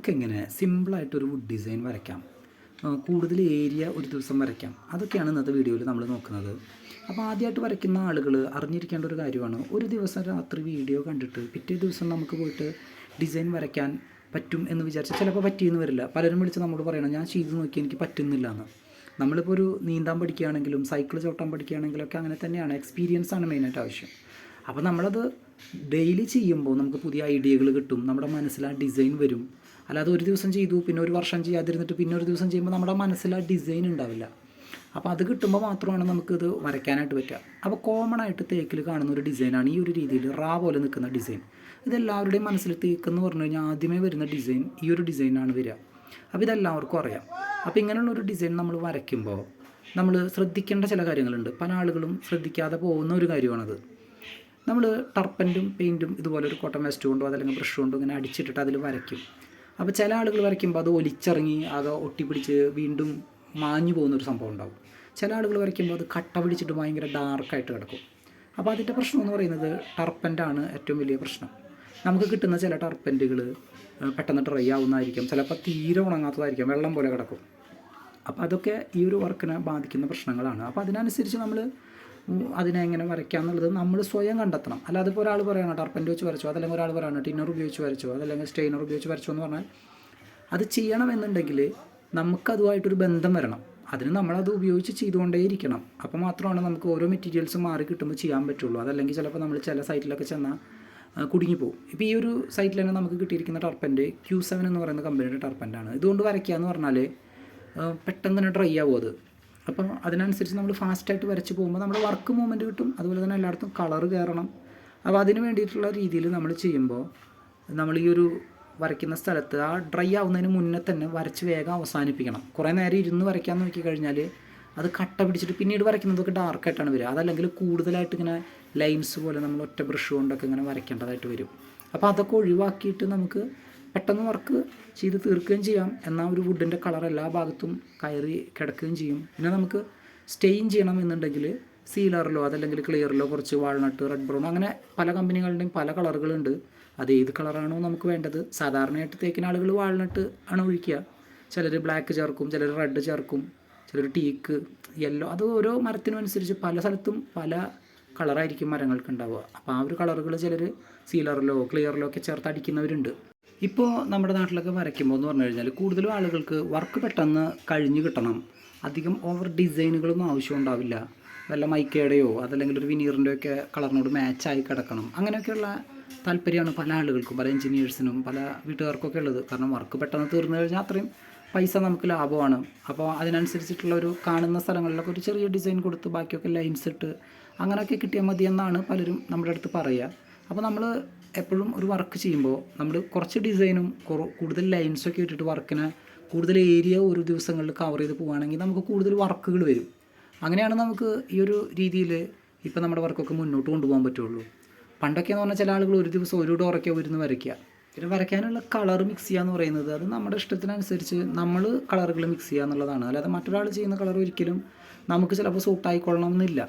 നമുക്കെങ്ങനെ സിമ്പിളായിട്ടൊരു would design വരയ്ക്കാം, കൂടുതൽ ഏരിയ ഒരു ദിവസം വരയ്ക്കാം, അതൊക്കെയാണ് ഇന്നത്തെ വീഡിയോയിൽ നമ്മൾ നോക്കുന്നത്. അപ്പോൾ ആദ്യമായിട്ട് വരയ്ക്കുന്ന ആളുകൾ അറിഞ്ഞിരിക്കേണ്ട ഒരു കാര്യമാണ്, ഒരു ദിവസം രാത്രി വീഡിയോ കണ്ടിട്ട് പിറ്റേ ദിവസം നമുക്ക് പോയിട്ട് ഡിസൈൻ വരയ്ക്കാൻ പറ്റും എന്ന് വിചാരിച്ചാൽ ചിലപ്പോൾ പറ്റിയെന്ന് വരില്ല. പലരും വിളിച്ച് നമ്മളോട് പറയണം ഞാൻ ചെയ്ത് നോക്കി എനിക്ക് പറ്റുന്നില്ല എന്ന്. നമ്മളിപ്പോൾ ഒരു നീന്താൻ പഠിക്കുകയാണെങ്കിലും സൈക്കിൾ ചവിട്ടാൻ പഠിക്കുകയാണെങ്കിലൊക്കെ അങ്ങനെ തന്നെയാണ്, എക്സ്പീരിയൻസ് ആണ് മെയിനായിട്ട് ആവശ്യം. അപ്പോൾ നമ്മളത് ഡെയിലി ചെയ്യുമ്പോൾ നമുക്ക് പുതിയ ഐഡിയകൾ കിട്ടും, നമ്മുടെ മനസ്സിൽ ആ ഡിസൈൻ വരും. അല്ലാതെ ഒരു ദിവസം ചെയ്തു പിന്നെ ഒരു വർഷം ചെയ്യാതിരുന്നിട്ട് പിന്നെ ഒരു ദിവസം ചെയ്യുമ്പോൾ നമ്മുടെ മനസ്സിൽ ആ ഡിസൈൻ ഉണ്ടാവില്ല. അപ്പോൾ അത് കിട്ടുമ്പോൾ മാത്രമാണ് നമുക്കിത് വരയ്ക്കാനായിട്ട് പറ്റുക. അപ്പോൾ കോമൺ ആയിട്ട് തേക്കിൽ കാണുന്ന ഒരു ഡിസൈനാണ് ഈ ഒരു രീതിയിൽ റാ പോലെ നിൽക്കുന്ന ഡിസൈൻ. ഇതെല്ലാവരുടെയും മനസ്സിൽ തേക്കെന്ന് പറഞ്ഞു കഴിഞ്ഞാൽ ആദ്യമേ വരുന്ന ഡിസൈൻ ഈ ഒരു ഡിസൈനാണ് വരിക. അപ്പോൾ ഇതെല്ലാവർക്കും അറിയാം. അപ്പോൾ ഇങ്ങനെയുള്ളൊരു ഡിസൈൻ നമ്മൾ വരയ്ക്കുമ്പോൾ നമ്മൾ ശ്രദ്ധിക്കേണ്ട ചില കാര്യങ്ങളുണ്ട്. പല ആളുകളും ശ്രദ്ധിക്കാതെ പോകുന്ന ഒരു കാര്യമാണത്. നമ്മൾ ടർപ്പൻറ്റും പെയിൻറ്റും ഇതുപോലെ ഒരു കോട്ടൺ വേസ്റ്റ് കൊണ്ടോ അതല്ലെങ്കിൽ ബ്രഷ് കൊണ്ടോ ഇങ്ങനെ അടിച്ചിട്ടിട്ട് അതിൽ വരയ്ക്കും. അപ്പോൾ ചില ആളുകൾ വരയ്ക്കുമ്പോൾ അത് ഒലിച്ചിറങ്ങി ആകെ ഒട്ടിപ്പിടിച്ച് വീണ്ടും മാഞ്ഞു പോകുന്നൊരു സംഭവം ഉണ്ടാകും. ചില ആളുകൾ വരയ്ക്കുമ്പോൾ അത് കട്ട പിടിച്ചിട്ട് ഭയങ്കര ഡാർക്കായിട്ട് കിടക്കും. അപ്പോൾ അതിൻ്റെ പ്രശ്നം എന്ന് പറയുന്നത് ടർപ്പൻ്റാണ് ഏറ്റവും വലിയ പ്രശ്നം. നമുക്ക് കിട്ടുന്ന ചില ടർപ്പൻറ്റുകൾ പെട്ടെന്ന് ഡ്രൈ ആവുന്നതായിരിക്കും, ചിലപ്പോൾ തീരെ ഉണങ്ങാത്തതായിരിക്കും, വെള്ളം പോലെ കിടക്കും. അപ്പോൾ അതൊക്കെ ഈ ഒരു വർക്കിനെ ബാധിക്കുന്ന പ്രശ്നങ്ങളാണ്. അപ്പോൾ അതിനനുസരിച്ച് നമ്മൾ അതിനെ എങ്ങനെ വരയ്ക്കുക എന്നുള്ളത് നമ്മൾ സ്വയം കണ്ടെത്തണം. അല്ലാതെ ഇപ്പോൾ ഒരാൾ പറയണം ടർപ്പൻ്റ് വെച്ച് വരച്ചോ, അതല്ലെങ്കിൽ ഒരാൾ പറയണം ടിന്നർ ഉപയോഗിച്ച് വരച്ചോ, അതല്ലെങ്കിൽ സ്റ്റെയിനർ ഉപയോഗിച്ച് വരച്ചോ എന്ന് പറഞ്ഞാൽ അത് ചെയ്യണമെന്നുണ്ടെങ്കിൽ നമുക്കതുമായിട്ടൊരു ബന്ധം വരണം. അതിന് നമ്മളത് ഉപയോഗിച്ച് ചെയ്തുകൊണ്ടേയിരിക്കണം. അപ്പോൾ മാത്രമാണ് നമുക്ക് ഓരോ മെറ്റീരിയൽസ് മാറി കിട്ടുമ്പോൾ ചെയ്യാൻ പറ്റുള്ളൂ. അതല്ലെങ്കിൽ ചിലപ്പോൾ നമ്മൾ ചില സൈറ്റിലൊക്കെ ചെന്നാൽ കുടുങ്ങിപ്പോവും. ഇപ്പോൾ ഈ ഒരു സൈറ്റിൽ തന്നെ നമുക്ക് കിട്ടിയിരിക്കുന്ന ടർപ്പൻ്റ് Q7 എന്ന് പറയുന്ന കമ്പനിയുടെ ടർപ്പൻ്റാണ്. ഇതുകൊണ്ട് വരയ്ക്കുക എന്ന് പറഞ്ഞാൽ പെട്ടെന്ന് തന്നെ ഡ്രൈ ആവും അത്. അപ്പം അതിനനുസരിച്ച് നമ്മൾ ഫാസ്റ്റായിട്ട് വരച്ച് പോകുമ്പോൾ നമ്മുടെ വർക്ക് മൂവ്മെൻറ്റ് കിട്ടും. അതുപോലെ തന്നെ എല്ലായിടത്തും കളറ് കയറണം. അപ്പോൾ അതിന് വേണ്ടിയിട്ടുള്ള രീതിയിൽ നമ്മൾ ചെയ്യുമ്പോൾ നമ്മൾ ഈ ഒരു വരയ്ക്കുന്ന സ്ഥലത്ത് ആ ഡ്രൈ ആവുന്നതിന് മുന്നേ തന്നെ വരച്ച് വേഗം അവസാനിപ്പിക്കണം. കുറേ നേരം ഇരുന്ന് വരയ്ക്കാൻ നോക്കി കഴിഞ്ഞാൽ അത് കട്ട പിടിച്ചിട്ട് പിന്നീട് വരയ്ക്കുന്നതൊക്കെ ഡാർക്കായിട്ടാണ് വരിക. അതല്ലെങ്കിൽ കൂടുതലായിട്ട് ഇങ്ങനെ ലൈൻസ് പോലെ നമ്മൾ ഒറ്റ ബ്രഷ് കൊണ്ടൊക്കെ ഇങ്ങനെ വരയ്ക്കേണ്ടതായിട്ട് വരും. അപ്പോൾ അതൊക്കെ ഒഴിവാക്കിയിട്ട് നമുക്ക് പെട്ടെന്ന് വർക്ക് ചെയ്ത് തീർക്കുകയും ചെയ്യാം. എന്നാൽ ഒരു വുഡിൻ്റെ കളർ എല്ലാ ഭാഗത്തും കയറി കിടക്കുകയും ചെയ്യും. പിന്നെ നമുക്ക് സ്റ്റെയിൻ ചെയ്യണം എന്നുണ്ടെങ്കിൽ സീലറിലോ അതല്ലെങ്കിൽ ക്ലിയറിലോ കുറച്ച് വാൾനട്ട്, റെഡ് ബ്രൗൺ, അങ്ങനെ പല കമ്പനികളുടെയും പല കളറുകളുണ്ട്. അത് ഏത് കളറാണോ നമുക്ക് വേണ്ടത്. സാധാരണയായിട്ട് തേക്കുന്ന ആളുകൾ വാൾനട്ട് ആണ് ഒഴിക്കുക. ചിലർ ബ്ലാക്ക് ചേർക്കും, ചിലർ റെഡ് ചേർക്കും, ചിലർ ടീക്ക്, യെല്ലോ. അത് ഓരോ മരത്തിനും അനുസരിച്ച് പല സ്ഥലത്തും പല കളറായിരിക്കും മരങ്ങൾക്ക് ഉണ്ടാവുക. അപ്പോൾ ആ ഒരു കളറുകൾ ചിലർ സീലറിലോ ക്ലിയറിലോ ഒക്കെ ചേർത്ത് അടിക്കുന്നവരുണ്ട്. ഇപ്പോൾ നമ്മുടെ നാട്ടിലൊക്കെ വരയ്ക്കുമ്പോൾ എന്ന് പറഞ്ഞു കഴിഞ്ഞാൽ കൂടുതലും ആളുകൾക്ക് വർക്ക് പെട്ടെന്ന് കഴിഞ്ഞ് കിട്ടണം. അധികം ഓവർ ഡിസൈനുകളൊന്നും ആവശ്യം ഉണ്ടാവില്ല. വല്ല മൈക്കയുടെയോ അതല്ലെങ്കിൽ ഒരു വിനീറിൻ്റെയോ ഒക്കെ കളറിനോട് മാച്ചായി കിടക്കണം, അങ്ങനെയൊക്കെയുള്ള താല്പര്യമാണ് പല ആളുകൾക്കും, പല എൻജിനീയേഴ്സിനും പല വീട്ടുകാർക്കൊക്കെ ഉള്ളത്. കാരണം വർക്ക് പെട്ടെന്ന് തീർന്നു കഴിഞ്ഞാൽ അത്രയും പൈസ നമുക്ക് ലാഭമാണ്. അപ്പോൾ അതിനനുസരിച്ചിട്ടുള്ള ഒരു കാണുന്ന സ്ഥലങ്ങളിലൊക്കെ ഒരു ചെറിയ ഡിസൈൻ കൊടുത്ത് ബാക്കിയൊക്കെ ലൈൻസ് ഇട്ട് അങ്ങനെയൊക്കെ കിട്ടിയാൽ മതി എന്നാണ് പലരും നമ്മുടെ അടുത്ത് പറയുക. അപ്പോൾ നമ്മൾ എപ്പോഴും ഒരു വർക്ക് ചെയ്യുമ്പോൾ നമ്മൾ കുറച്ച് ഡിസൈനും കൂടുതൽ ലൈൻസൊക്കെ ഇട്ടിട്ട് വർക്കിനെ കൂടുതൽ ഏരിയ ഒരു ദിവസങ്ങളിൽ കവർ ചെയ്ത് പോവുകയാണെങ്കിൽ നമുക്ക് കൂടുതൽ വർക്കുകൾ വരും. അങ്ങനെയാണ് നമുക്ക് ഈ ഒരു രീതിയിൽ ഇപ്പോൾ നമ്മുടെ വർക്കൊക്കെ മുന്നോട്ട് കൊണ്ടുപോകാൻ പറ്റുള്ളൂ. പണ്ടൊക്കെ എന്ന് പറഞ്ഞാൽ ചില ആളുകൾ ഒരു ദിവസം ഒരു ഡോറൊക്കെ വരുന്ന് വരയ്ക്കുക. പിന്നെ വരയ്ക്കാനുള്ള കളർ മിക്സ് ചെയ്യുക എന്ന് പറയുന്നത് അത് നമ്മുടെ ഇഷ്ടത്തിനനുസരിച്ച് നമ്മൾ കളറുകൾ മിക്സ് ചെയ്യുക എന്നുള്ളതാണ്. അല്ലാതെ മറ്റൊരാൾ ചെയ്യുന്ന കളർ ഒരിക്കലും നമുക്ക് ചിലപ്പോൾ സൂട്ടായിക്കൊള്ളണം എന്നില്ല.